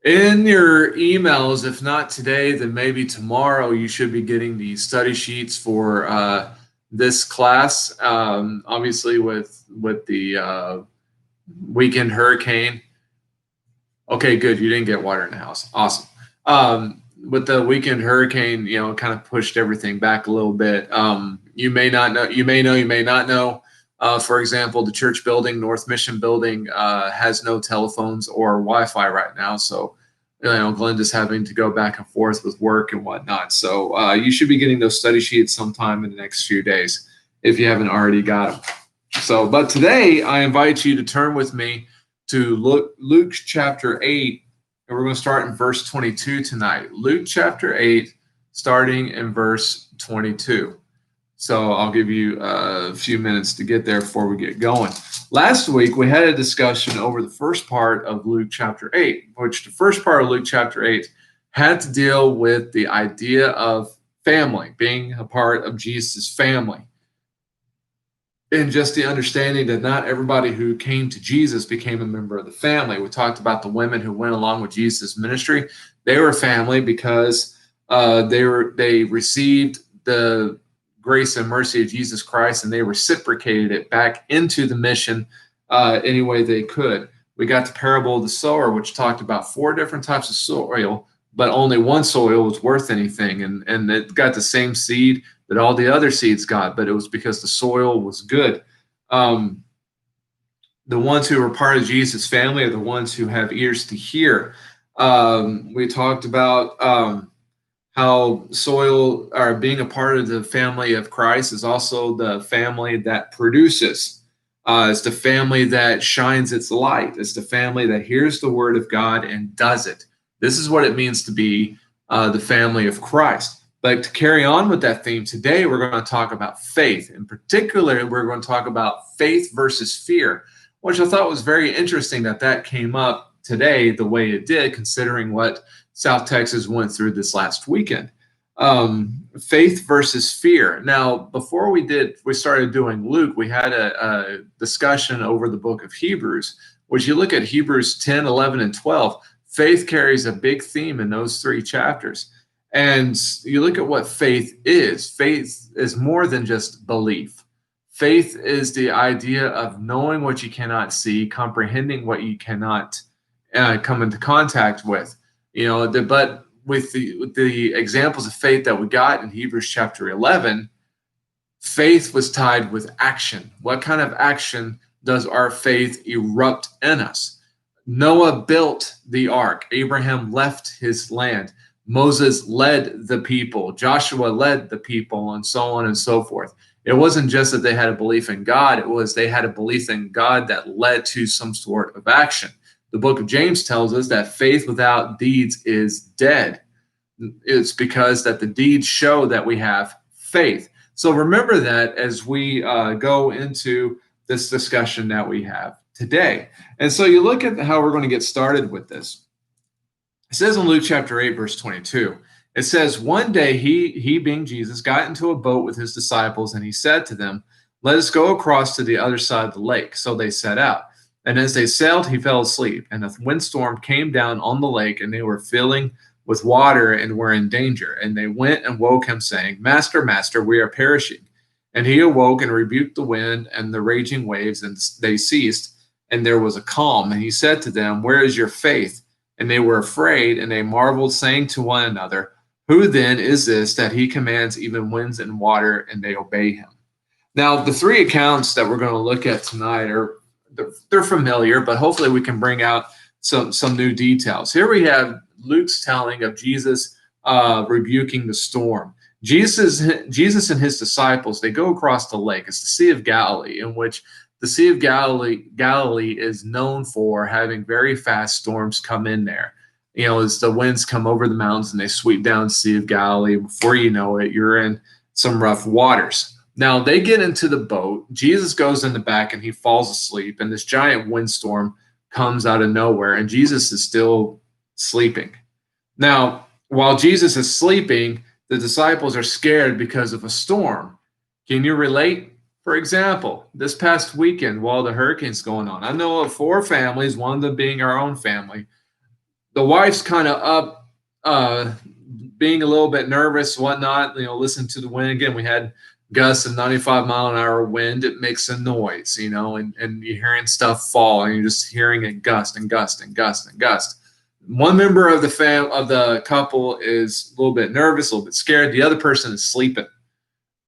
In your emails, if not today, then maybe tomorrow, you should be getting the study sheets for this class. Obviously, with the weekend hurricane. Okay, good. You didn't get water in the house. Awesome. With the weekend hurricane, kind of pushed everything back a little bit. You may not know. You may know. You may not know. For example, the church building, North Mission building, has no telephones or Wi-Fi right now. So, Glenda's having to go back and forth with work and whatnot. So, you should be getting those study sheets sometime in the next few days if you haven't already got them. So, but today I invite you to turn with me to Luke chapter 8, and we're going to start in verse 22 tonight. Luke chapter 8, starting in verse 22. So I'll give you a few minutes to get there before we get going. Last week, we had a discussion over the first part of Luke chapter 8, which the first part of Luke chapter 8 had to deal with the idea of family, being a part of Jesus' family. And just the understanding that not everybody who came to Jesus became a member of the family. We talked about the women who went along with Jesus' ministry. They were family because they received the grace and mercy of Jesus Christ, and they reciprocated it back into the mission any way they could. We got the parable of the sower, which talked about 4 different types of soil, but only one soil was worth anything, and it got the same seed that all the other seeds got, but it was because the soil was good. The ones who were part of Jesus' family are the ones who have ears to hear. We talked about how soil, or being a part of the family of Christ, is also the family that produces. It's the family that shines its light. It's the family that hears the word of God and does it. This is what it means to be the family of Christ. But to carry on with that theme, today we're going to talk about faith. In particular, we're going to talk about faith versus fear, which I thought was very interesting that came up today the way it did, considering what South Texas went through this last weekend. Faith versus fear. Now, before we started doing Luke, we had a discussion over the book of Hebrews, which you look at Hebrews 10, 11, and 12. Faith carries a big theme in those 3 chapters. And you look at what faith is. Faith is more than just belief. Faith is the idea of knowing what you cannot see, comprehending what you cannot come into contact with. But with the examples of faith that we got in Hebrews chapter 11, faith was tied with action. What kind of action does our faith erupt in us? Noah built the ark. Abraham left his land. Moses led the people. Joshua led the people, and so on and so forth. It wasn't just that they had a belief in God. It was they had a belief in God that led to some sort of action. The book of James tells us that faith without deeds is dead. It's because that the deeds show that we have faith. So remember that as we go into this discussion that we have today. And so you look at how we're going to get started with this. It says in Luke chapter 8, verse 22, it says, one day he being Jesus, got into a boat with his disciples, and he said to them, let us go across to the other side of the lake. So they set out. And as they sailed, he fell asleep, and a windstorm came down on the lake, and they were filling with water and were in danger. And they went and woke him, saying, Master, Master, we are perishing. And he awoke and rebuked the wind and the raging waves, and they ceased, and there was a calm. And he said to them, where is your faith? And they were afraid, and they marveled, saying to one another, who then is this that he commands even winds and water, and they obey him? Now, the 3 accounts that we're going to look at tonight they're familiar, but hopefully we can bring out some new details. Here we have Luke's telling of Jesus rebuking the storm. Jesus and his disciples, they go across the lake. It's the Sea of Galilee, in which the Sea of Galilee is known for having very fast storms come in there. As the winds come over the mountains and they sweep down the Sea of Galilee, before you know it, you're in some rough waters. Now, they get into the boat. Jesus goes in the back and he falls asleep, and this giant windstorm comes out of nowhere, and Jesus is still sleeping. Now, while Jesus is sleeping, the disciples are scared because of a storm. Can you relate? For example, this past weekend, while the hurricane's going on, I know of 4 families, one of them being our own family, The wife's kind of up, being a little bit nervous, whatnot. Listen to the wind. Again, we had gusts of 95-mile-an-hour wind. It makes a noise, and you're hearing stuff fall, and you're just hearing it gust and gust and gust and gust. One member of the couple is a little bit nervous, a little bit scared. The other person is sleeping.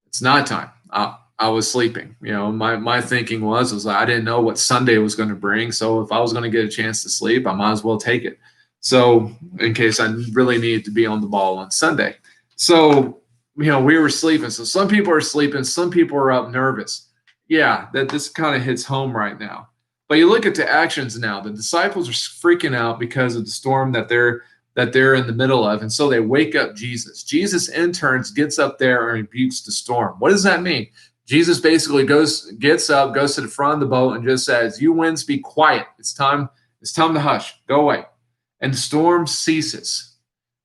It's nighttime. I was sleeping. My thinking was I didn't know what Sunday was going to bring. So if I was going to get a chance to sleep, I might as well take it. So in case I really needed to be on the ball on Sunday. So, we were sleeping. So some people are sleeping. Some people are up nervous. Yeah, that this kind of hits home right now. But you look at the actions now. The disciples are freaking out because of the storm that they're in the middle of. And so they wake up Jesus. Jesus in turns gets up there and rebukes the storm. What does that mean? Jesus basically gets up, goes to the front of the boat and just says, "You winds, be quiet. It's time to hush. Go away." And the storm ceases.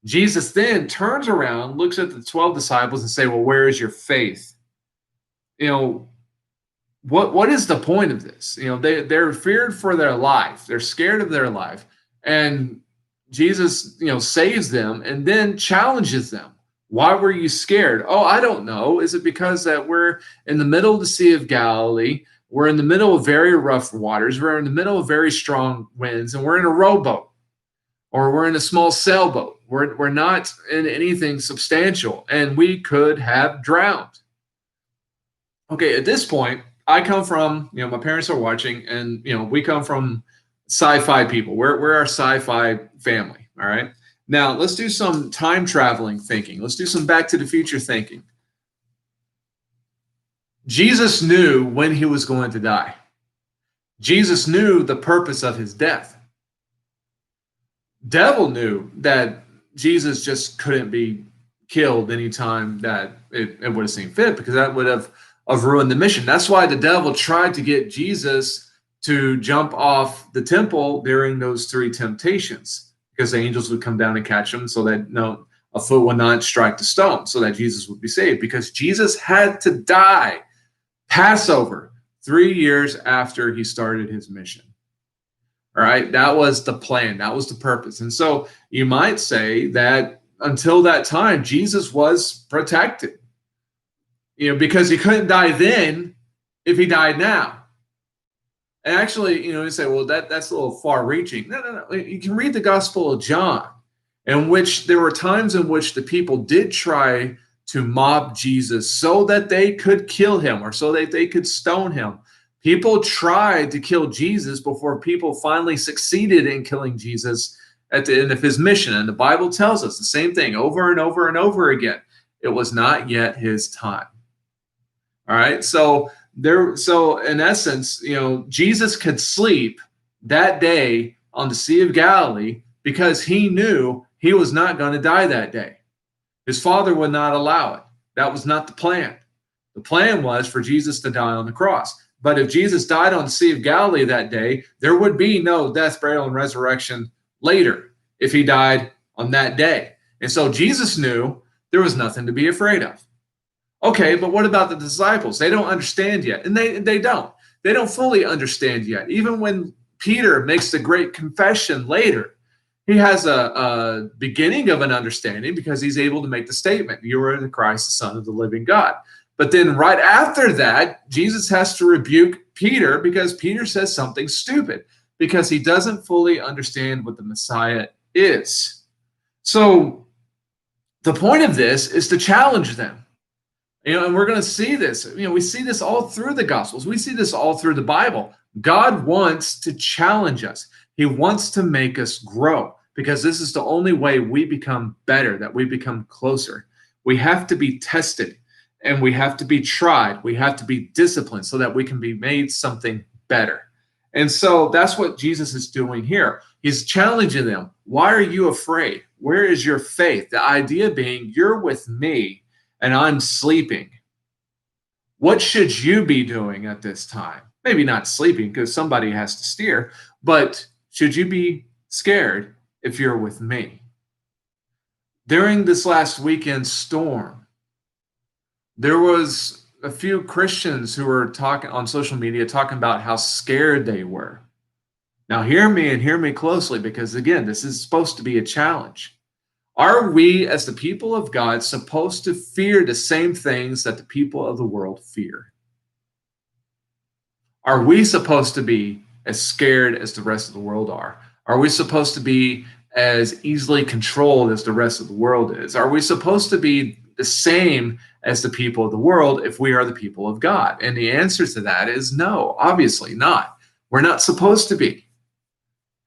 Jesus then turns around, looks at the 12 disciples and say, "Well, where is your faith?" What is the point of this? They're feared for their life. They're scared of their life. And Jesus, saves them and then challenges them. Why were you scared? Oh, I don't know. Is it because that we're in the middle of the Sea of Galilee? We're in the middle of very rough waters. We're in the middle of very strong winds, and we're in a rowboat, or we're in a small sailboat. We're not in anything substantial, and we could have drowned. Okay, at this point, I come from, my parents are watching, and we come from sci-fi people. We're our sci-fi family. All right. Now let's do some time traveling thinking. Let's do some Back to the Future thinking. Jesus knew when he was going to die. Jesus knew the purpose of his death. Devil knew that Jesus just couldn't be killed anytime that it would have seemed fit, because that would have ruined the mission. That's why the devil tried to get Jesus to jump off the temple during those 3 temptations, because the angels would come down and catch him, so that a foot would not strike the stone, so that Jesus would be saved, because Jesus had to die Passover 3 years after he started his mission. All right, that was the plan, that was the purpose. And so you might say that until that time, Jesus was protected, because he couldn't die then if he died now. And actually, you say, well, that's a little far reaching. No. You can read the Gospel of John, in which there were times in which the people did try to mob Jesus so that they could kill him, or so that they could stone him. People tried to kill Jesus before people finally succeeded in killing Jesus at the end of his mission. And the Bible tells us the same thing over and over and over again. It was not yet his time. All right. So in essence, Jesus could sleep that day on the Sea of Galilee because he knew he was not going to die that day. His Father would not allow it. That was not the plan. The plan was for Jesus to die on the cross. But if Jesus died on the Sea of Galilee that day, there would be no death, burial, and resurrection later if he died on that day. And so Jesus knew there was nothing to be afraid of. Okay, but what about the disciples? They don't understand yet. And they don't. They don't fully understand yet. Even when Peter makes the great confession later, he has a beginning of an understanding, because he's able to make the statement, "You are the Christ, the Son of the living God." But then right after that, Jesus has to rebuke Peter because Peter says something stupid, because he doesn't fully understand what the Messiah is. So the point of this is to challenge them. And we're going to see this. We see this all through the Gospels. We see this all through the Bible. God wants to challenge us. He wants to make us grow, because this is the only way we become better, that we become closer. We have to be tested, and we have to be tried. We have to be disciplined so that we can be made something better. And so that's what Jesus is doing here. He's challenging them. Why are you afraid? Where is your faith? The idea being, you're with me and I'm sleeping. What should you be doing at this time? Maybe not sleeping, because somebody has to steer, but should you be scared if you're with me? During this last weekend storm, there was a few Christians who were talking on social media, talking about how scared they were. Now, hear me and hear me closely, because again, this is supposed to be a challenge. Are we, as the people of God, supposed to fear the same things that the people of the world fear? Are we supposed to be as scared as the rest of the world are? Are we supposed to be as easily controlled as the rest of the world is? Are we supposed to be the same as the people of the world if we are the people of God? And the answer to that is no, obviously not. We're not supposed to be.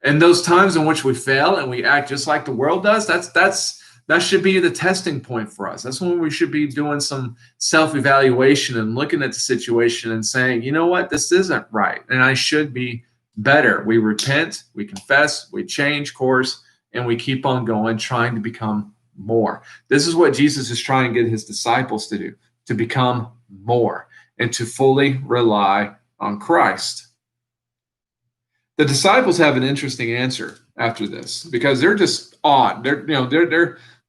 And those times in which we fail and we act just like the world does, that should be the testing point for us. That's when we should be doing some self-evaluation and looking at the situation and saying, you know what, this isn't right, and I should be better. We repent, we confess, we change course, and we keep on going, trying to become more. This is what Jesus is trying to get his disciples to do, to become more and to fully rely on Christ. The disciples have an interesting answer after this, because they're just awed. They're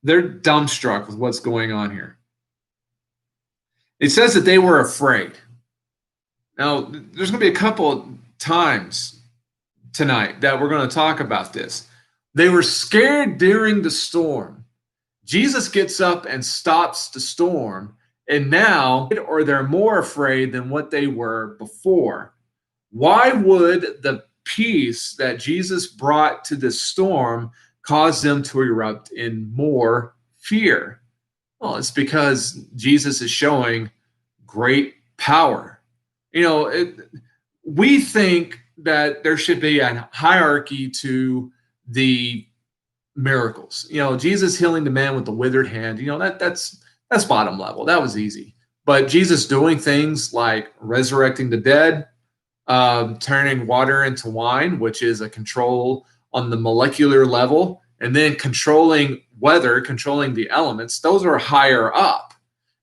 dumbstruck with what's going on here. It says that they were afraid. Now, there's going to be a couple times tonight that we're going to talk about this. They were scared during the storm. Jesus gets up and stops the storm, and now, or they're more afraid than what they were before. Why would the peace that Jesus brought to the storm cause them to erupt in more fear? Well, it's because Jesus is showing great power. We think that there should be a hierarchy to the miracles. Jesus healing the man with the withered hand, that's bottom level. That was easy. But Jesus doing things like resurrecting the dead, turning water into wine, which is a control on the molecular level, and then controlling weather, controlling the elements, those are higher up.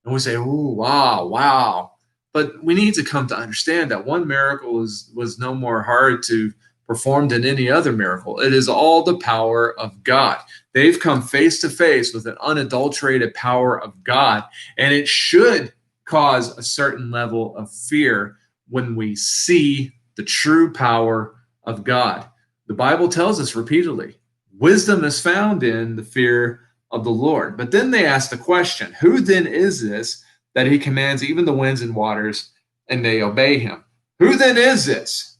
And we say, ooh, wow. But we need to come to understand that one miracle was no more hard to perform than any other miracle. It is all the power of God. They've come face to face with an unadulterated power of God, and it should cause a certain level of fear when we see the true power of God. The Bible tells us repeatedly, wisdom is found in the fear of the Lord. But then they ask the question, who then is this that he commands even the winds and waters, and they obey him? Who then is this?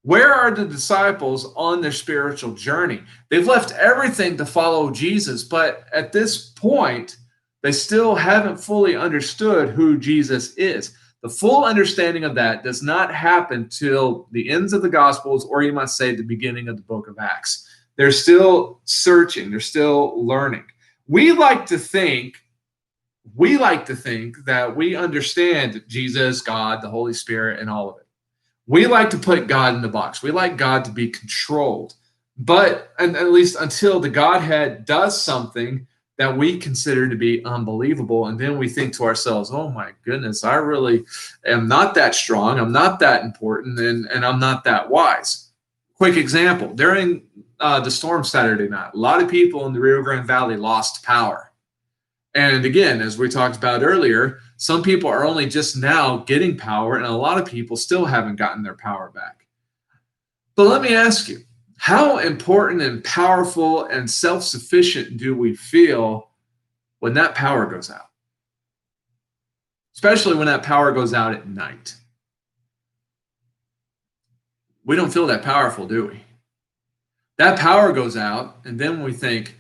Where are the disciples on their spiritual journey? They've left everything to follow Jesus, but at this point, they still haven't fully understood who Jesus is. The full understanding of that does not happen till the ends of the Gospels, or you might say the beginning of the book of Acts. They're still searching. They're still learning. We like to think that we understand Jesus, God, the Holy Spirit, and all of it. We like to put God in the box. We like God to be controlled. But at least until the Godhead does something that we consider to be unbelievable, and then we think to ourselves, oh my goodness, I really am not that strong, I'm not that important, and I'm not that wise. Quick example, during the storm Saturday night, a lot of people in the Rio Grande Valley lost power. And again, as we talked about earlier, some people are only just now getting power, and a lot of people still haven't gotten their power back. But let me ask you, how important and powerful and self-sufficient do we feel when that power goes out? Especially when that power goes out at night. We don't feel that powerful, do we? That power goes out, and then we think,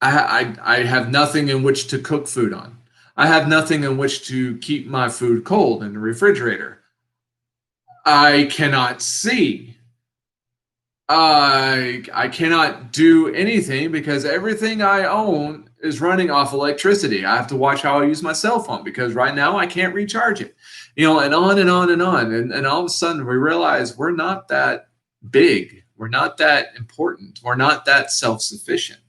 I have nothing in which to cook food on. I have nothing in which to keep my food cold in the refrigerator. I cannot see. I cannot do anything because everything I own is running off electricity. I have to watch how I use my cell phone because right now I can't recharge it. And on and on and on. And all of a sudden we realize we're not that big. We're not that important. We're not that self-sufficient.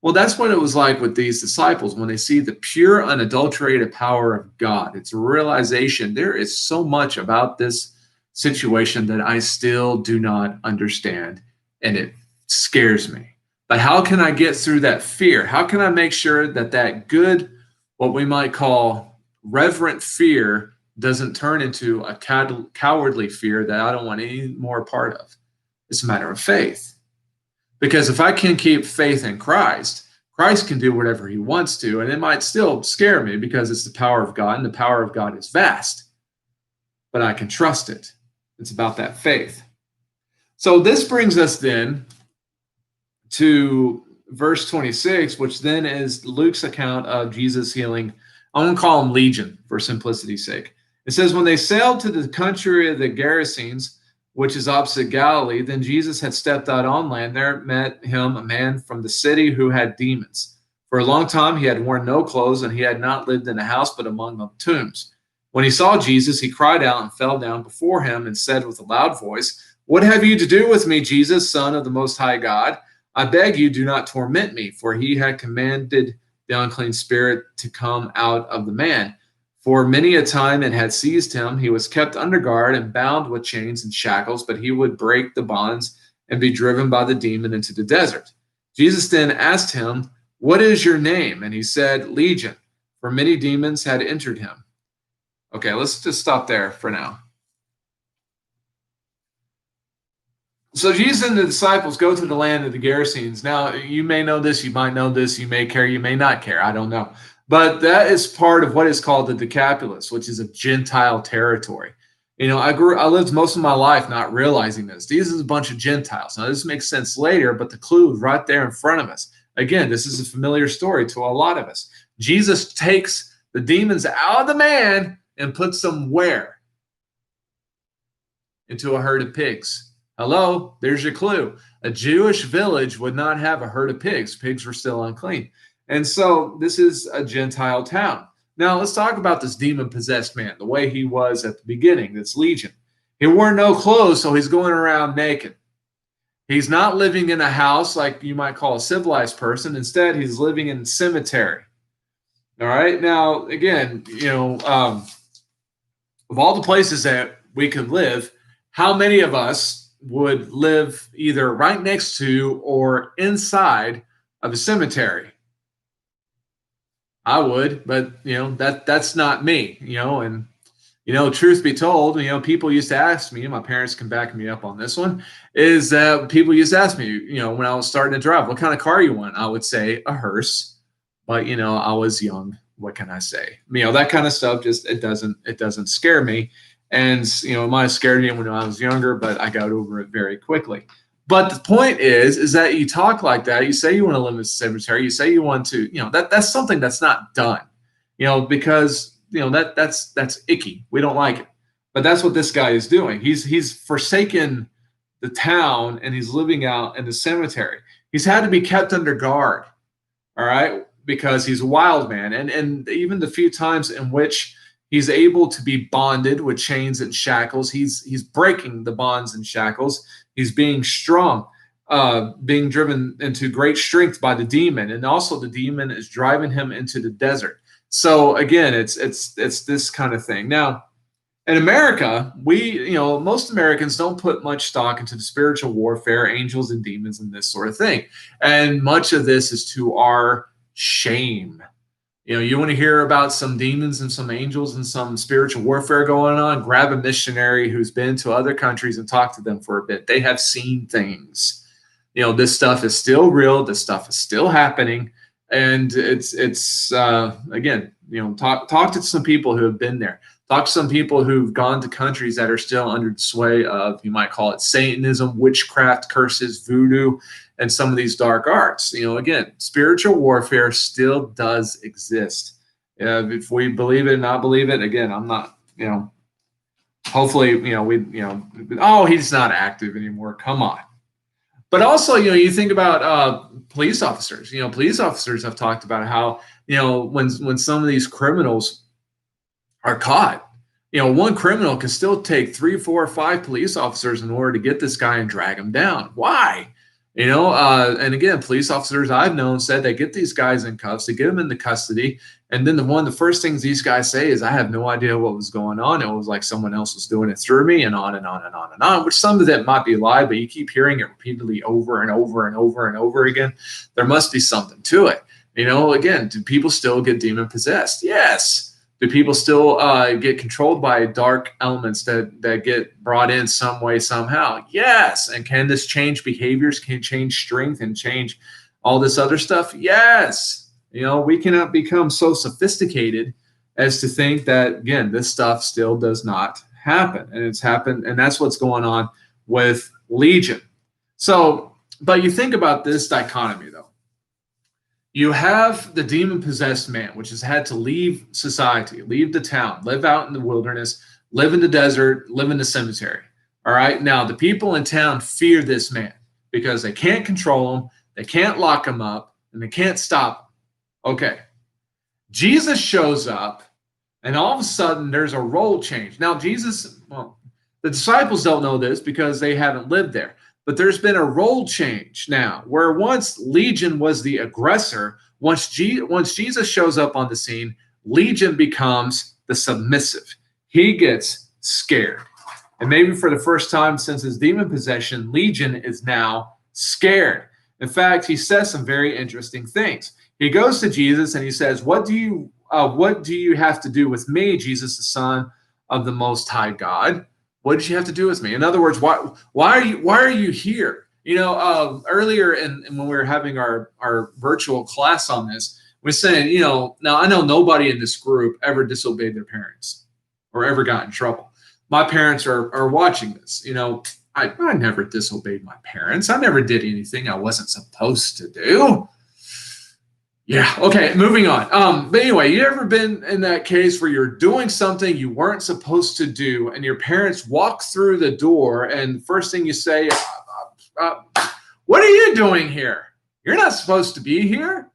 Well, that's what it was like with these disciples when they see the pure, unadulterated power of God. It's a realization there is so much about this situation that I still do not understand, and it scares me. But how can I get through that fear? How can I make sure that good, what we might call reverent fear, doesn't turn into a cowardly fear that I don't want any more part of. It's a matter of faith. Because if I can keep faith in Christ, Christ can do whatever he wants to, and it might still scare me because it's the power of God, and the power of God is vast, but I can trust it. It's about that faith. So this brings us then to verse 26, which then is Luke's account of Jesus healing. I'm going to call him Legion for simplicity's sake. It says, when they sailed to the country of the Gerasenes, which is opposite Galilee, then Jesus had stepped out on land. There met him a man from the city who had demons. For a long time he had worn no clothes, and he had not lived in a house but among the tombs. When he saw Jesus, he cried out and fell down before him and said with a loud voice, "What have you to do with me, Jesus, Son of the Most High God? I beg you, do not torment me." For he had commanded the unclean spirit to come out of the man. For many a time it had seized him. He was kept under guard and bound with chains and shackles, but he would break the bonds and be driven by the demon into the desert. Jesus then asked him, "What is your name?" And he said, "Legion," for many demons had entered him. Okay, let's just stop there for now. So Jesus and the disciples go to the land of the Gerasenes. Now, you may know this, you might know this, you may care, you may not care, I don't know. But that is part of what is called the Decapolis, which is a Gentile territory. You know, I lived most of my life not realizing this. These is a bunch of Gentiles. Now, this makes sense later, but the clue is right there in front of us. Again, this is a familiar story to a lot of us. Jesus takes the demons out of the man and puts them where? Into a herd of pigs. Hello, there's your clue. A Jewish village would not have a herd of pigs. Pigs were still unclean. And so this is a Gentile town. Now let's talk about this demon-possessed man, the way he was at the beginning, this Legion. He wore no clothes, so he's going around naked. He's not living in a house like you might call a civilized person. Instead, he's living in a cemetery. All right. Now, again, you know, of all the places that we could live, how many of us would live either right next to or inside of a cemetery? I would, but you know, that's not me, you know. And you know, truth be told, you know, people used to ask me, my parents can back me up on this one, is that people used to ask me, you know, when I was starting to drive, what kind of car you want? I would say a hearse, but you know, I was young. What can I say? You know, that kind of stuff just it doesn't scare me. And you know, it might have scared me when I was younger, but I got over it very quickly. But the point is that you talk like that. You say you want to live in a cemetery. You say you want to, you know, that's something that's not done, you know, because you know that's icky. We don't like it. But that's what this guy is doing. He's forsaken the town and he's living out in the cemetery. He's had to be kept under guard, all right, because he's a wild man. And even the few times in which he's able to be bonded with chains and shackles, he's breaking the bonds and shackles. He's being strong, being driven into great strength by the demon, and also the demon is driving him into the desert. So again, it's this kind of thing. Now, in America, most Americans don't put much stock into the spiritual warfare, angels and demons, and this sort of thing. And much of this is to our shame. You know, you want to hear about some demons and some angels and some spiritual warfare going on, grab a missionary who's been to other countries and talk to them for a bit. They have seen things. You know, this stuff is still real. This stuff is still happening. And it's again, you know, talk to some people who have been there. Talk to some people who've gone to countries that are still under the sway of, you might call it Satanism, witchcraft, curses, voodoo, and some of these dark arts. You know, again, spiritual warfare still does exist. If we believe it and not believe it, again, I'm not, you know, hopefully, you know, oh, he's not active anymore. Come on. But also, you know, you think about police officers. You know, police officers have talked about how, you know, when some of these criminals are caught, you know, one criminal can still take 3, 4, 5 police officers in order to get this guy and drag him down. Why? You know, and again, police officers I've known said they get these guys in cuffs, they get them into custody, and then the first things these guys say is, "I have no idea what was going on. It was like someone else was doing it through me," and on and on and on and on. Which some of that might be a lie, but you keep hearing it repeatedly over and over and over and over again. There must be something to it. You know, again, do people still get demon possessed? Yes. Do people still get controlled by dark elements that get brought in some way, somehow? Yes. And can this change behaviors? Can it change strength and change all this other stuff? Yes. We cannot become so sophisticated as to think that, again, this stuff still does not happen. And it's happened. And that's what's going on with Legion. So, but you think about this dichotomy, though. You have the demon-possessed man, which has had to leave society, leave the town, live out in the wilderness, live in the desert, live in the cemetery. All right. Now, the people in town fear this man because they can't control him, they can't lock him up, and they can't stop him. Okay. Jesus shows up, and all of a sudden, there's a role change. Now, Jesus, well, the disciples don't know this because they haven't lived there. But there's been a role change now, where once Legion was the aggressor, once Jesus shows up on the scene, Legion becomes the submissive. He gets scared. And maybe for the first time since his demon possession, Legion is now scared. In fact, he says some very interesting things. He goes to Jesus and he says, what do you have to do with me, Jesus, the Son of the Most High God? What did you have to do with me? In other words, why are you here? Earlier when we were having our virtual class on this, we're saying, now I know nobody in this group ever disobeyed their parents or ever got in trouble. My parents are watching this. I never disobeyed my parents. I never did anything I wasn't supposed to do. Yeah. Okay. Moving on. But anyway, you ever been in that case where you're doing something you weren't supposed to do, and your parents walk through the door, and first thing you say, "What are you doing here? You're not supposed to be here."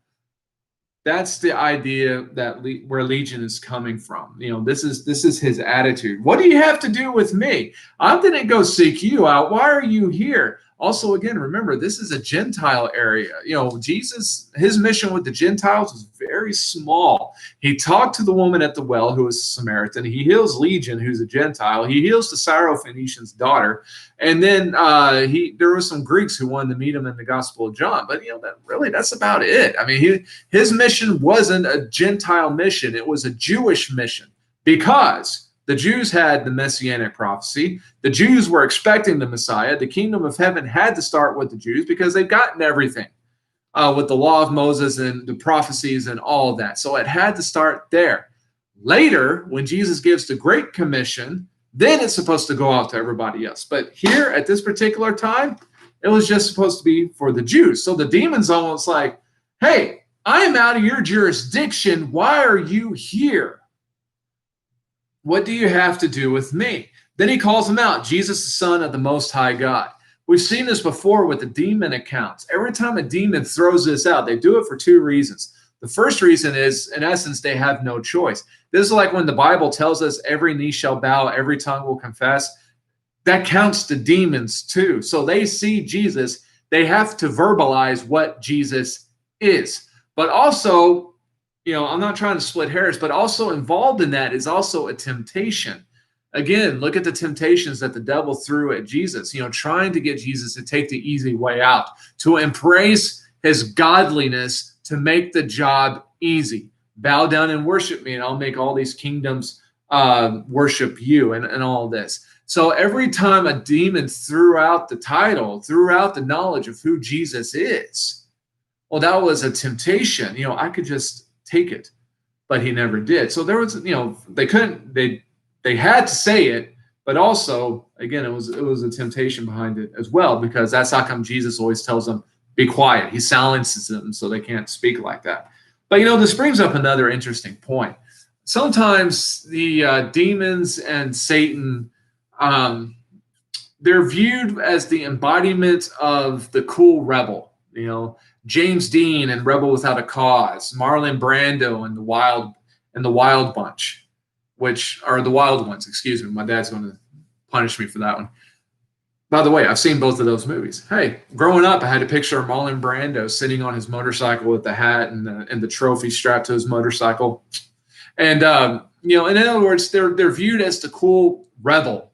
That's the idea that where Legion is coming from. This is his attitude. What do you have to do with me? I didn't go seek you out. Why are you here? Also, again, remember, this is a Gentile area. Jesus, his mission with the Gentiles was very small. He talked to the woman at the well who was a Samaritan. He heals Legion, who's a Gentile. He heals the Syrophoenician's daughter. And then there were some Greeks who wanted to meet him in the Gospel of John. But, that's about it. I mean, his mission wasn't a Gentile mission. It was a Jewish mission because the Jews had the Messianic prophecy. The Jews were expecting the Messiah. The kingdom of heaven had to start with the Jews because they've gotten everything with the law of Moses and the prophecies and all of that. So it had to start there. Later, when Jesus gives the Great Commission, then it's supposed to go out to everybody else. But here at this particular time, it was just supposed to be for the Jews. So the demon's almost like, hey, I'm out of your jurisdiction. Why are you here? What do you have to do with me? Then he calls him out, Jesus, the Son of the Most High God. We've seen this before with the demon accounts. Every time a demon throws this out, they do it for two reasons. The first reason is, in essence, they have no choice. This is like when the Bible tells us every knee shall bow, every tongue will confess. That counts the demons too. So they see Jesus. They have to verbalize what Jesus is. But also, I'm not trying to split hairs, but also involved in that is also a temptation. Again, look at the temptations that the devil threw at Jesus, trying to get Jesus to take the easy way out, to embrace his godliness, to make the job easy. Bow down and worship me, and I'll make all these kingdoms worship you, and all this. So every time a demon threw out the title, threw out the knowledge of who Jesus is, well, that was a temptation. I could just take it, but he never did. So there was, they couldn't, they had to say it, but also, again, it was a temptation behind it as well, because that's how come Jesus always tells them, be quiet. He silences them so they can't speak like that. But, this brings up another interesting point. Sometimes the demons and Satan, they're viewed as the embodiment of the cool rebel, James Dean and Rebel Without a Cause, Marlon Brando and the Wild Bunch, which are the Wild Ones. Excuse me, my dad's going to punish me for that one. By the way, I've seen both of those movies. Hey, growing up, I had a picture of Marlon Brando sitting on his motorcycle with the hat and the trophy strapped to his motorcycle, and in other words, they're viewed as the cool rebel,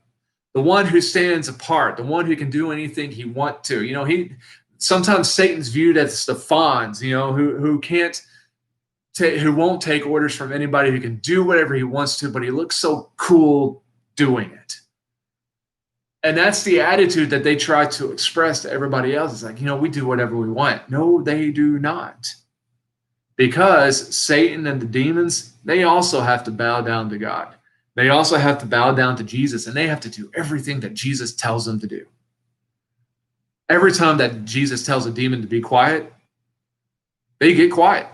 the one who stands apart, the one who can do anything he wants to. Sometimes Satan's viewed as the Fonz, who can't who won't take orders from anybody, who can do whatever he wants to, but he looks so cool doing it. And that's the attitude that they try to express to everybody else. It's like, we do whatever we want. No, they do not. Because Satan and the demons, they also have to bow down to God. They also have to bow down to Jesus, and they have to do everything that Jesus tells them to do. Every time that Jesus tells a demon to be quiet, they get quiet.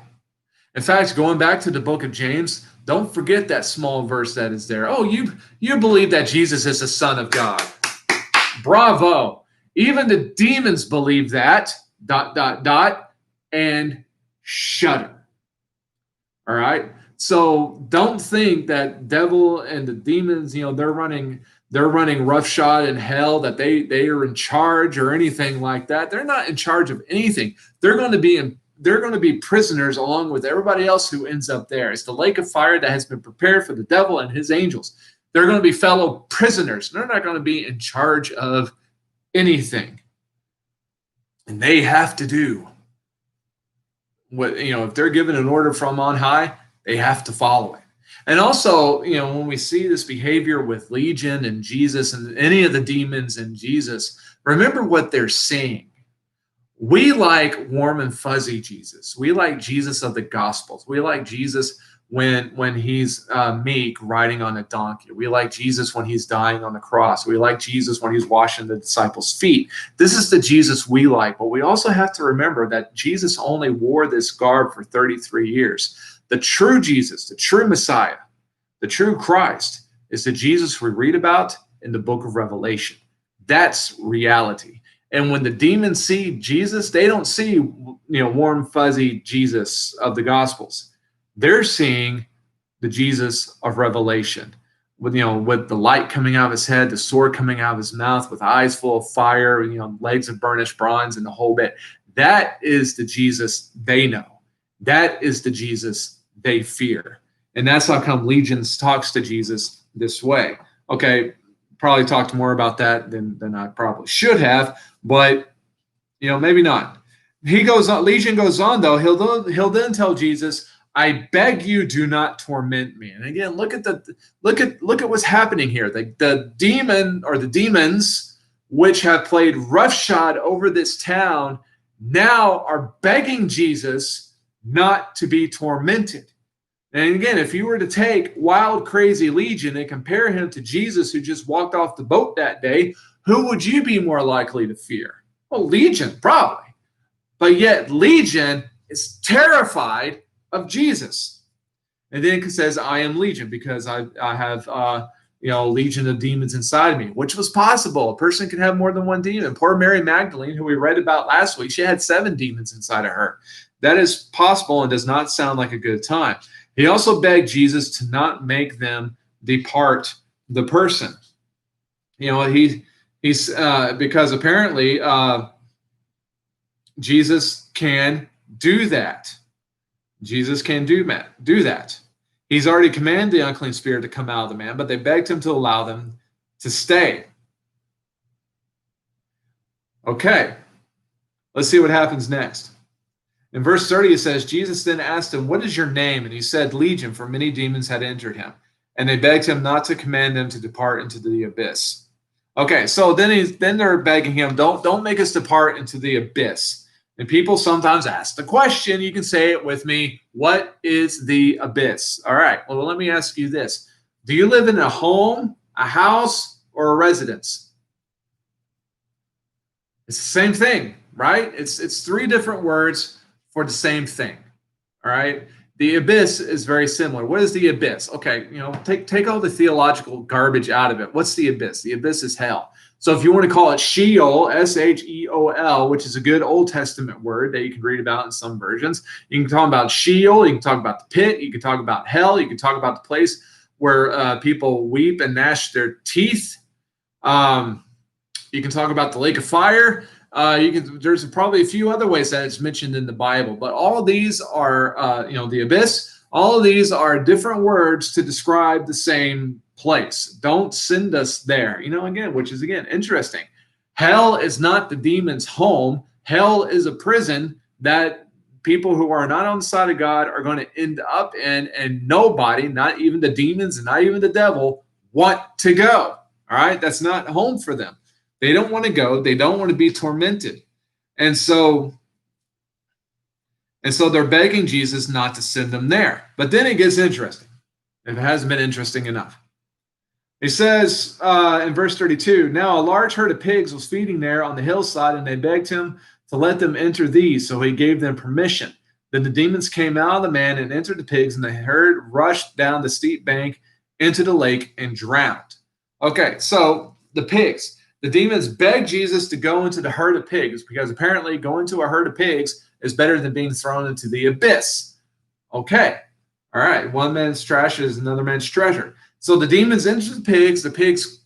In fact, going back to the book of James, don't forget that small verse that is there. Oh, you believe that Jesus is the Son of God. Bravo. Even the demons believe that, ... and shudder. All right? So don't think that devil and the demons, they're running roughshod in hell, that they are in charge or anything like that. They're not in charge of anything. They're going to be prisoners along with everybody else who ends up there. It's the lake of fire that has been prepared for the devil and his angels. They're going to be fellow prisoners. They're not going to be in charge of anything. And they have to do what, if they're given an order from on high, they have to follow it. And also, when we see this behavior with Legion and Jesus and any of the demons and Jesus, remember what they're seeing. We like warm and fuzzy Jesus. We like Jesus of the Gospels. We like Jesus when he's meek, riding on a donkey. We like Jesus when he's dying on the cross. We like Jesus when he's washing the disciples' feet. This is the Jesus we like. But we also have to remember that Jesus only wore this garb for 33 years. The true Jesus, the true Messiah, the true Christ is the Jesus we read about in the book of Revelation. That's reality. And when the demons see Jesus, they don't see, warm, fuzzy Jesus of the Gospels. They're seeing the Jesus of Revelation with the light coming out of his head, the sword coming out of his mouth, with eyes full of fire, legs of burnished bronze, and the whole bit. That is the Jesus they know. That is the Jesus they fear. And that's how come Legions talks to Jesus this way. Okay, probably talked more about that than I probably should have, but maybe not. He goes on. Legion goes on though. He'll then tell Jesus, "I beg you, do not torment me." And again, look at what's happening here. The demon or the demons, which have played roughshod over this town, now are begging Jesus not to be tormented. And again, if you were to take wild, crazy Legion and compare him to Jesus, who just walked off the boat that day, who would you be more likely to fear? Well, Legion, probably. But yet Legion is terrified of Jesus. And then it says, "I am Legion because I have legion of demons inside of me," which was possible. A person can have more than one demon. Poor Mary Magdalene, who we read about last week, she had 7 demons inside of her. That is possible and does not sound like a good time. He also begged Jesus to not make them depart the person. He's because apparently Jesus can do that. Jesus can do that. He's already commanded the unclean spirit to come out of the man, but they begged him to allow them to stay. Okay, let's see what happens next. In verse 30, it says, Jesus then asked him, "What is your name?" And he said, "Legion," for many demons had entered him. And they begged him not to command them to depart into the abyss. Okay, so then they're begging him, don't make us depart into the abyss. And people sometimes ask the question, you can say it with me, what is the abyss? All right, well, let me ask you this. Do you live in a home, a house, or a residence? It's the same thing, right? It's 3 different words for the same thing. All right. The abyss is very similar. What is the abyss? Okay, take all the theological garbage out of it. What's the abyss? The abyss is hell. So if you want to call it Sheol, Sheol, which is a good Old Testament word that you can read about in some versions, you can talk about Sheol, you can talk about the pit, you can talk about hell, you can talk about the place where people weep and gnash their teeth. You can talk about the lake of fire. There's probably a few other ways that it's mentioned in the Bible, but all of these are, the abyss. All of these are different words to describe the same place. Don't send us there. Which is interesting. Hell is not the demon's home. Hell is a prison that people who are not on the side of God are going to end up in, and nobody, not even the demons and not even the devil, want to go. All right, that's not home for them. They don't want to go. They don't want to be tormented, and so they're begging Jesus not to send them there. But then it gets interesting. If it hasn't been interesting enough. He says in verse 32, now a large herd of pigs was feeding there on the hillside, and they begged him to let them enter these. So he gave them permission. Then the demons came out of the man and entered the pigs, and the herd rushed down the steep bank into the lake and drowned. Okay, so the pigs. The demons begged Jesus to go into the herd of pigs because apparently going to a herd of pigs is better than being thrown into the abyss. Okay, all right. One man's trash is another man's treasure. So the demons enter the pigs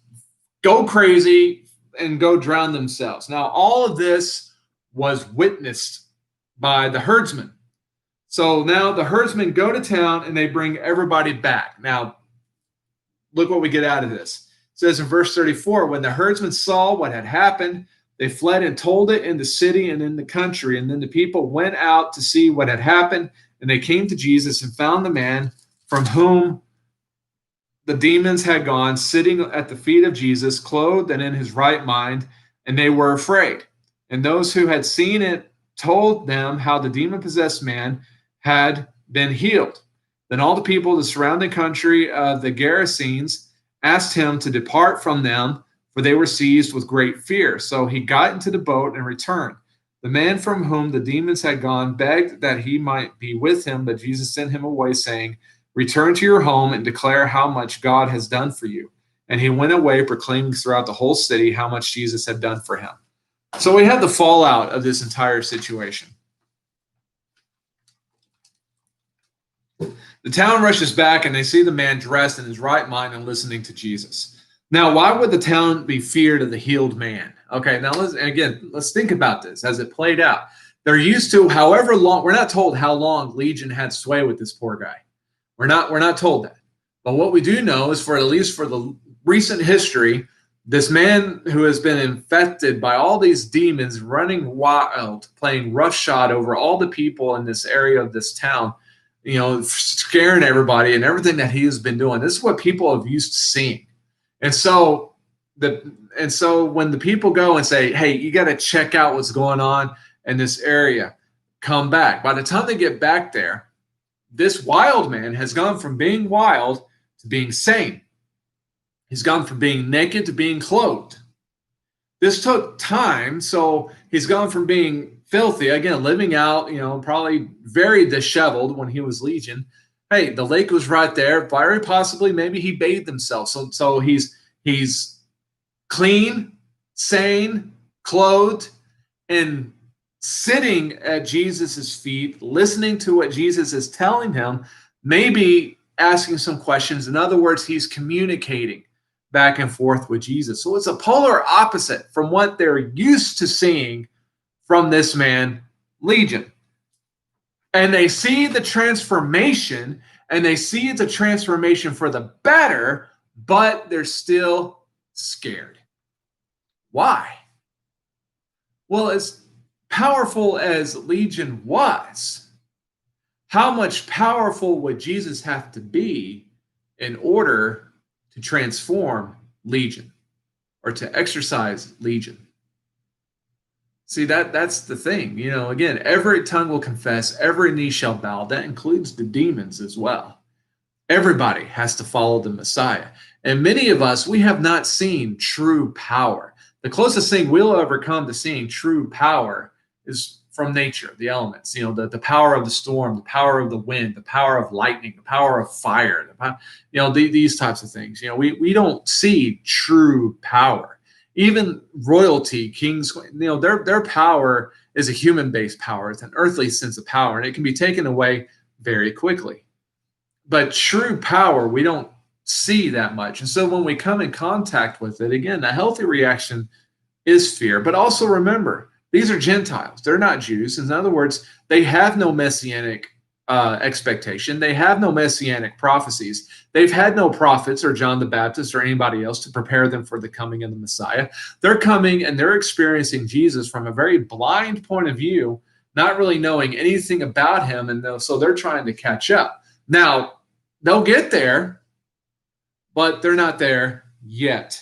go crazy and go drown themselves. Now, all of this was witnessed by the herdsmen. So now the herdsmen go to town and they bring everybody back. Now, look what we get out of this. It says in verse 34, when the herdsmen saw what had happened, they fled and told it in the city and in the country. And then the people went out to see what had happened, and they came to Jesus and found the man from whom the demons had gone sitting at the feet of Jesus, clothed and in his right mind, and they were afraid. And those who had seen it told them how the demon-possessed man had been healed. Then all the people of the surrounding country of the Gerasenes asked him to depart from them, for they were seized with great fear. So he got into the boat and returned. The man from whom the demons had gone begged that he might be with him, but Jesus sent him away, saying, return to your home and declare how much God has done for you. And he went away, proclaiming throughout the whole city how much Jesus had done for him. So we had the fallout of this entire situation. The town rushes back, and they see the man dressed in his right mind and listening to Jesus. Now, why would the town be feared of the healed man? Okay, now let's think about this as it played out. They're used to however long, we're not told how long Legion had sway with this poor guy. We're not told that. But what we do know is at least for the recent history, this man who has been infected by all these demons running wild, playing roughshod over all the people in this area of this town, scaring everybody and everything that he has been doing. This is what people have used to seeing. And so when the people go and say, hey, you got to check out what's going on in this area, come back. By the time they get back there, this wild man has gone from being wild to being sane. He's gone from being naked to being clothed. This took time. So he's gone from being filthy, again, living out, probably very disheveled when he was Legion. Hey, the lake was right there. Very possibly, maybe he bathed himself. So he's clean, sane, clothed, and sitting at Jesus's feet, listening to what Jesus is telling him, maybe asking some questions. In other words, he's communicating back and forth with Jesus. So it's a polar opposite from what they're used to seeing from this man, Legion. And they see the transformation, and they see it's a transformation for the better, but they're still scared. Why? Well, as powerful as Legion was, how much powerful would Jesus have to be in order to transform Legion or to exercise Legion? See, that's the thing. Again, every tongue will confess, every knee shall bow. That includes the demons as well. Everybody has to follow the Messiah. And many of us, we have not seen true power. The closest thing we'll ever come to seeing true power is from nature, the elements, the power of the storm, the power of the wind, the power of lightning, the power of fire, these types of things. We don't see true power. Even royalty, kings, their power is a human-based power. It's an earthly sense of power, and it can be taken away very quickly. But true power, we don't see that much. And so when we come in contact with it, again, a healthy reaction is fear. But also remember, these are Gentiles. They're not Jews. In other words, they have no messianic expectation. They have no messianic prophecies. They've had no prophets or John the Baptist or anybody else to prepare them for the coming of the Messiah. They're coming and they're experiencing Jesus from a very blind point of view not really knowing anything about him, and so they're trying to catch up. Now, they'll get there, but they're not there yet.